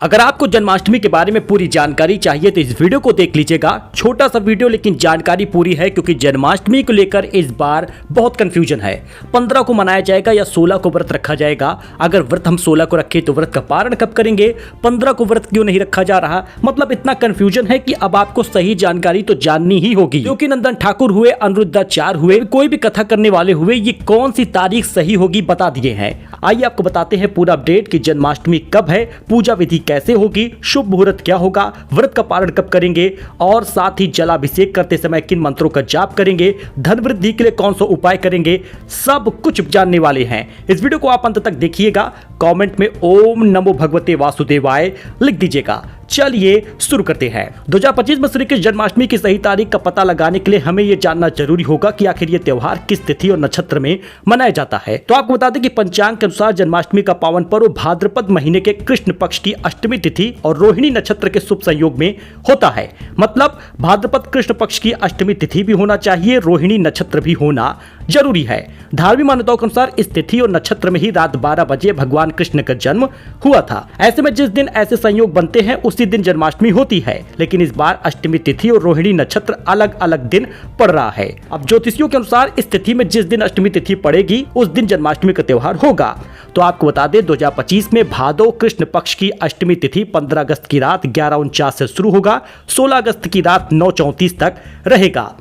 अगर आपको जन्माष्टमी के बारे में पूरी जानकारी चाहिए तो इस वीडियो को देख लीजिएगा। छोटा सा वीडियो लेकिन जानकारी पूरी है, क्योंकि जन्माष्टमी को लेकर इस बार बहुत कंफ्यूजन है। 15 को मनाया जाएगा या 16 को व्रत रखा जाएगा। अगर व्रत हम 16 को रखें तो व्रत का पारण कब करेंगे, 15 को व्रत क्यों नहीं रखा जा रहा। मतलब इतना कंफ्यूजन है कि अब आपको सही जानकारी तो जाननी ही होगी। क्योंकि नंदन ठाकुर हुए, अनिरुद्धाचार्य हुए, कोई भी कथा करने वाले हुए, ये कौन सी तारीख सही होगी बता दिए हैं। आइए आपको बताते हैं पूरा अपडेट कि जन्माष्टमी कब है, पूजा विधि कैसे होगी, शुभ मुहूर्त क्या होगा, व्रत का पारण कब करेंगे और साथ ही जलाभिषेक करते समय किन मंत्रों का जाप करेंगे, धन वृद्धि के लिए कौन सा उपाय करेंगे, सब कुछ जानने वाले हैं। इस वीडियो को आप अंत तक देखिएगा। कमेंट में ओम नमो भगवते वासुदेवाय लिख दीजिएगा। चलिए शुरू करते हैं। 2025 में श्री कृष्ण जन्माष्टमी की सही तारीख का पता लगाने के लिए हमें यह जानना जरूरी होगा कि आखिर ये त्योहार किस तिथि और नक्षत्र में मनाया जाता है। तो आपको बता दें कि पंचांग के अनुसार जन्माष्टमी का पावन पर्व भाद्रपद महीने के कृष्ण पक्ष की अष्टमी तिथि और रोहिणी नक्षत्र के शुभ संयोग में होता है। मतलब भाद्रपद कृष्ण पक्ष की अष्टमी तिथि भी होना चाहिए, रोहिणी नक्षत्र भी होना जरूरी है। धार्मिक मान्यताओं के अनुसार इस तिथि और नक्षत्र में ही रात 12 बजे भगवान कृष्ण का जन्म हुआ था। ऐसे में जिस दिन ऐसे संयोग बनते हैं उसी दिन जन्माष्टमी होती है, लेकिन इस बार अष्टमी तिथि और रोहिणी नक्षत्र अलग अलग दिन पड़ रहा है। अब ज्योतिषियों के अनुसार इस तिथि में जिस दिन अष्टमी तिथि पड़ेगी उस दिन जन्माष्टमी का त्योहार होगा। तो आपको बता दें 2025 में भादो कृष्ण पक्ष की अष्टमी तिथि 15 अगस्त की रात 11:49 से शुरू होगा, 16 अगस्त की रात 9:34 तक रहेगा।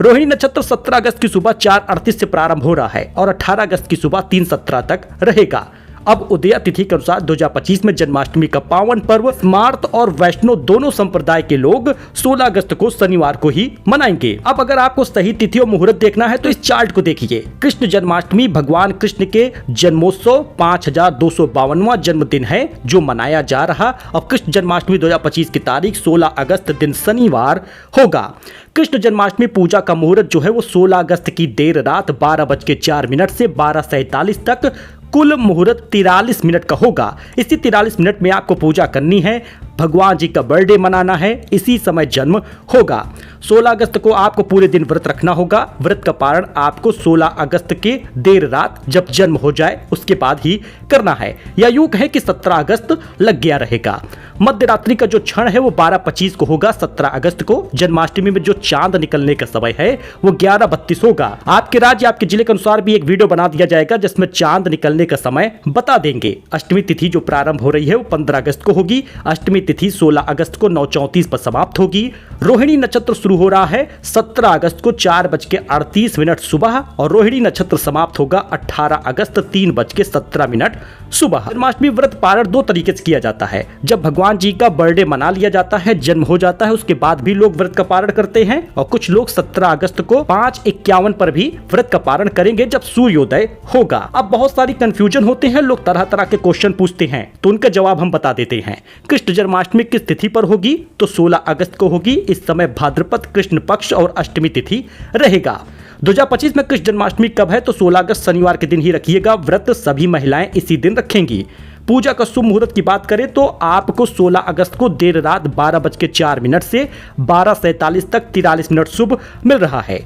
रोहिणी नक्षत्र 17 अगस्त की सुबह 4:38 से प्रारंभ हो रहा है और 18 अगस्त की सुबह 3:17 तक रहेगा। अब उदया तिथि के अनुसार 2025 में जन्माष्टमी का पावन पर्व स्मार्त और वैष्णव दोनों संप्रदाय के लोग 16 अगस्त को शनिवार को ही मनाएंगे। अब अगर आपको सही तिथि और मुहूर्त देखना है तो इस चार्ट को देखिए। कृष्ण जन्माष्टमी भगवान कृष्ण के जन्मोत्सव 5252वां जन्मदिन है जो मनाया जा रहा। अब कृष्ण जन्माष्टमी 2025 की तारीख 16 अगस्त दिन शनिवार होगा। कृष्ण जन्माष्टमी पूजा का मुहूर्त जो है वो 16 अगस्त की देर रात 12:04 से 12:47 तक कुल मुहूर्त 43 मिनट का होगा। इसी 43 मिनट में आपको पूजा करनी है, भगवान जी का बर्थडे मनाना है, इसी समय जन्म होगा। 16 अगस्त को आपको पूरे दिन व्रत रखना होगा। व्रत का पारण आपको 16 अगस्त के देर रात जब जन्म हो जाए उसके बाद ही करना है, या यूं कहें कि 17 अगस्त लग गया रहेगा। मध्य रात्रि का जो क्षण है वो 12:25 को होगा 17 अगस्त को। जन्माष्टमी में जो चांद निकलने का समय है वो 11:32 होगा। आपके राज्य आपके जिले के अनुसार भी एक वीडियो बना दिया जाएगा जिसमें चांद निकलने का समय बता देंगे। अष्टमी तिथि जो प्रारंभ हो रही है वो 15 अगस्त को होगी। अष्टमी तिथि 16 अगस्त को 9:34 पर समाप्त होगी। रोहिणी नक्षत्र शुरू हो रहा है 17 अगस्त को 4:38 सुबह और रोहिणी नक्षत्र समाप्त होगा 18 अगस्त 3:17 सुबह। जन्माष्टमी व्रत पारण दो तरीके से किया जाता है। जब भगवान जी का बर्थडे मना लिया जाता है, जन्म हो जाता है, उसके बाद भी लोग व्रत का पारण करते हैं और कुछ लोग 17 अगस्त को 5:51 पर भी व्रत का पारण करेंगे जब सूर्योदय होगा। अब बहुत सारी कंफ्यूजन होते हैं, लोग तरह तरह के क्वेश्चन पूछते हैं तो उनका जवाब हम बता देते हैं। कृष्ण जन्माष्टमी किस तिथि पर होगी तो 16 अगस्त को होगी। इस समय भाद्रपद कृष्ण पक्ष और अष्टमी तिथि रहेगा। 2025 में कृष्ण जन्माष्टमी कब है तो 16 अगस्त शनिवार के दिन ही रखिएगा। व्रत सभी महिलाएं इसी दिन रखेंगी। पूजा का शुभ मुहूर्त की बात करें तो आपको 16 अगस्त को देर रात 12:04 से 12:47 तक 43 मिनट शुभ मिल रहा है।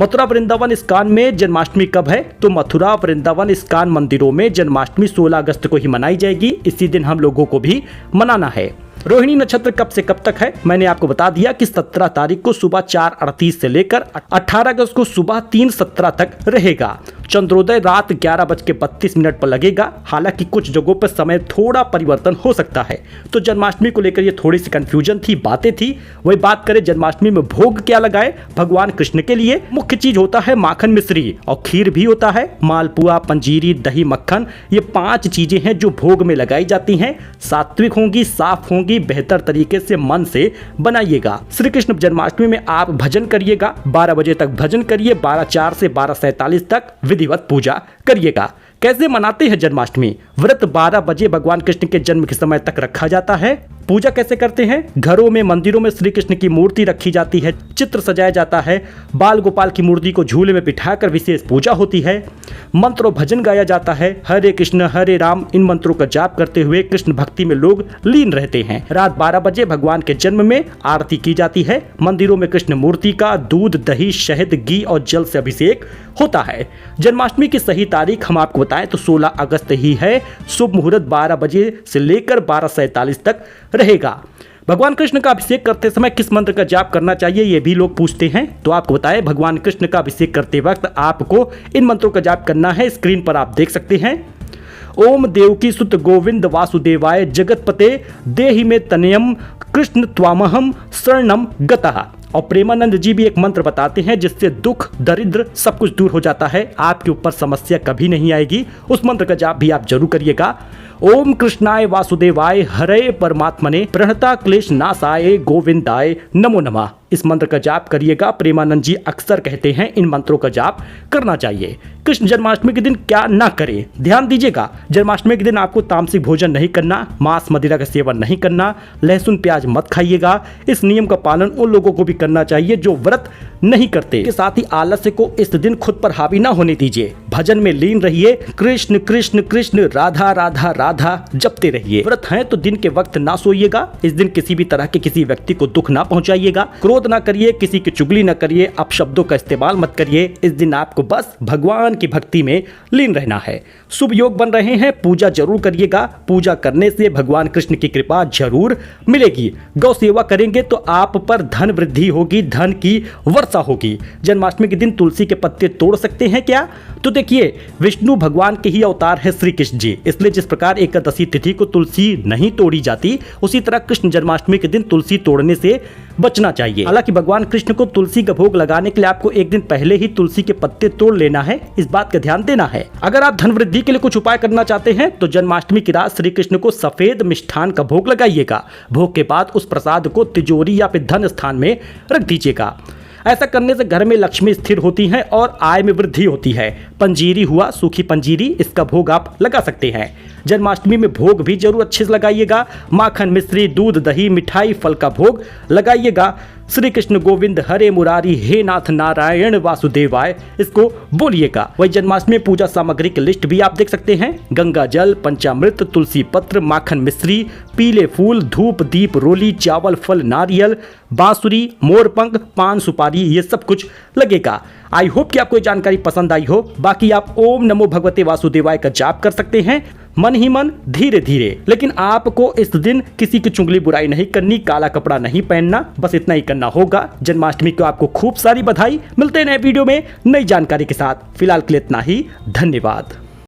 मथुरा वृंदावन इस्कॉन में जन्माष्टमी कब है तो मथुरा वृंदावन इस्कॉन मंदिरों में जन्माष्टमी 16 अगस्त को ही मनाई जाएगी। इसी दिन हम लोगों को भी मनाना है। रोहिणी नक्षत्र कब से कब तक है मैंने आपको बता दिया कि 17 तारीख को सुबह 4:38 से लेकर 18 अगस्त को सुबह 3:17 तक रहेगा। चंद्रोदय रात 11:32 पर लगेगा। हालांकि कुछ जगहों पर समय थोड़ा परिवर्तन हो सकता है। तो जन्माष्टमी को लेकर ये थोड़ी सी कंफ्यूजन थी, बातें थी। वही बात करें जन्माष्टमी में भोग क्या लगाए भगवान कृष्ण के लिए। मुख्य चीज होता है माखन मिश्री और खीर भी होता है। मालपुआ, पंजीरी, दही, मक्खन, ये 5 चीजें हैं जो भोग में लगाई जाती हैं। सात्विक होंगी, साफ होंगी, बेहतर तरीके से मन से बनाइएगा। श्री कृष्ण जन्माष्टमी में आप भजन करिएगा। 12 बजे तक भजन करिए, 12:04 से 12:47 तक विधिवत पूजा करिएगा। कैसे मनाते हैं जन्माष्टमी? व्रत 12 बजे भगवान कृष्ण के जन्म के समय तक रखा जाता है। पूजा कैसे करते हैं? घरों में, मंदिरों में श्री कृष्ण की मूर्ति रखी जाती है, चित्र सजाया जाता है, बाल गोपाल की मूर्ति को झूले में बिठाकर विशेष पूजा होती है, मंत्र और भजन गाया जाता है, हरे कृष्ण हरे राम इन मंत्रों का जाप करते हुए कृष्ण भक्ति में लोग लीन रहते हैं। रात 12 बजे भगवान के जन्म में आरती की जाती है। मंदिरों में कृष्ण मूर्ति का दूध, दही, शहद, घी और जल से अभिषेक होता है। जन्माष्टमी की सही तारीख हम आपको बताएं तो 16 अगस्त ही है। शुभ मुहूर्त 12 बजे से लेकर 12:47 तक रहेगा। भगवान कृष्ण का अभिषेक करते समय किस मंत्र का जाप करना चाहिए ये भी लोग पूछते हैं, तो आपको बताएं भगवान कृष्ण का अभिषेक करते वक्त आपको इन मंत्रों का जाप करना है। स्क्रीन पर आप देख सकते हैं। ओम देवकी सुत गोविंद वासुदेवाय जगतपते देहि में तनयम कृष्ण त्वामहम शरणम गतः। और प्रेमानंद जी भी एक मंत्र बताते हैं जिससे दुख, दरिद्र सब कुछ दूर हो जाता है, आपके ऊपर समस्या कभी नहीं आएगी। उस मंत्र का जाप भी आप जरूर करिएगा। ओम कृष्णाय वासुदेवाय हरे परमात्मने प्रणता क्लेश नाशाय गोविंदाय नमो नमः। इस मंत्र का जाप करिएगा। प्रेमानंद जी अक्सर कहते हैं इन मंत्रों का जाप करना चाहिए। कृष्ण जन्माष्टमी के दिन क्या ना करें, ध्यान दीजिएगा। जन्माष्टमी के दिन आपको तामसिक भोजन नहीं करना, मांस मदिरा का सेवन नहीं करना, लहसुन प्याज मत खाइएगा। इस नियम का पालन उन लोगों को भी करना चाहिए जो व्रत नहीं करते। के साथ ही आलस्य को इस दिन खुद पर हावी ना होने दीजिए। भजन में लीन रहिए। कृष्ण कृष्ण कृष्ण राधा राधा राधा जपते रहिए। व्रत है तो दिन के वक्त ना सोइएगा। इस दिन किसी भी तरह के किसी व्यक्ति को दुख ना पहुंचाइएगा, क्रोध ना करिए, किसी की चुगली ना करिए, अपशब्दों का इस्तेमाल मत करिए। इस दिन आपको बस भगवान की भक्ति में लीन रहना है। शुभ योग बन रहे हैं, पूजा जरूर करिएगा। पूजा करने से भगवान कृष्ण की कृपा जरूर मिलेगी। गौ सेवा करेंगे तो आप पर धन वृद्धि होगी, धन की वर्षा होगी। जन्माष्टमी के दिन तुलसी के पत्ते तोड़ सकते हैं क्या? तो देखिए, विष्णु भगवान के ही अवतार है श्री कृष्ण जी, इसलिए जिस प्रकार एकादशी तिथि को तुलसी नहीं तोड़ी जाती, उसी तरह कृष्ण जन्माष्टमी के दिन तुलसी तोड़ने से बचना चाहिए। हालांकि भगवान कृष्ण को तुलसी का भोग लगाने के लिए आपको एक दिन पहले ही तुलसी के पत्ते तोड़ लेना है, इस बात का ध्यान देना है। अगर आप धन वृद्धि के लिए कुछ उपाय करना चाहते हैं तो जन्माष्टमी की रात श्री कृष्ण को सफेद मिष्ठान का भोग लगाइएगा। भोग के बाद उस प्रसाद को तिजोरी या फिर धन स्थान में रख दीजिएगा। ऐसा करने से घर में लक्ष्मी स्थिर होती है और आय में वृद्धि होती है। पंजीरी हुआ, सूखी पंजीरी, इसका भोग आप लगा सकते हैं। जन्माष्टमी में भोग भी जरूर अच्छे से लगाइएगा। माखन, मिश्री, दूध, दही, मिठाई, फल का भोग लगाइएगा। श्री कृष्ण गोविंद हरे मुरारी हे नाथ नारायण वासुदेवाय इसको बोलिएगा। वही जन्माष्टमी पूजा सामग्री की लिस्ट भी आप देख सकते हैं। गंगा जल, पंचामृत, तुलसी पत्र, माखन मिश्री, पीले फूल, धूप, दीप, रोली, चावल, फल, नारियल, बांसुरी, मोरपंख, पान, सुपारी, ये सब कुछ लगेगा। आई होप कि आपको ये जानकारी पसंद आई हो। बाकी आप ओम नमो भगवते वासुदेवाय का जाप कर सकते हैं, मन ही मन, धीरे धीरे। लेकिन आपको इस दिन किसी की चुगली बुराई नहीं करनी, काला कपड़ा नहीं पहनना, बस इतना ही करना होगा। जन्माष्टमी को आपको खूब सारी बधाई। मिलते हैं नए वीडियो में नई जानकारी के साथ। फिलहाल के लिए इतना ही। धन्यवाद।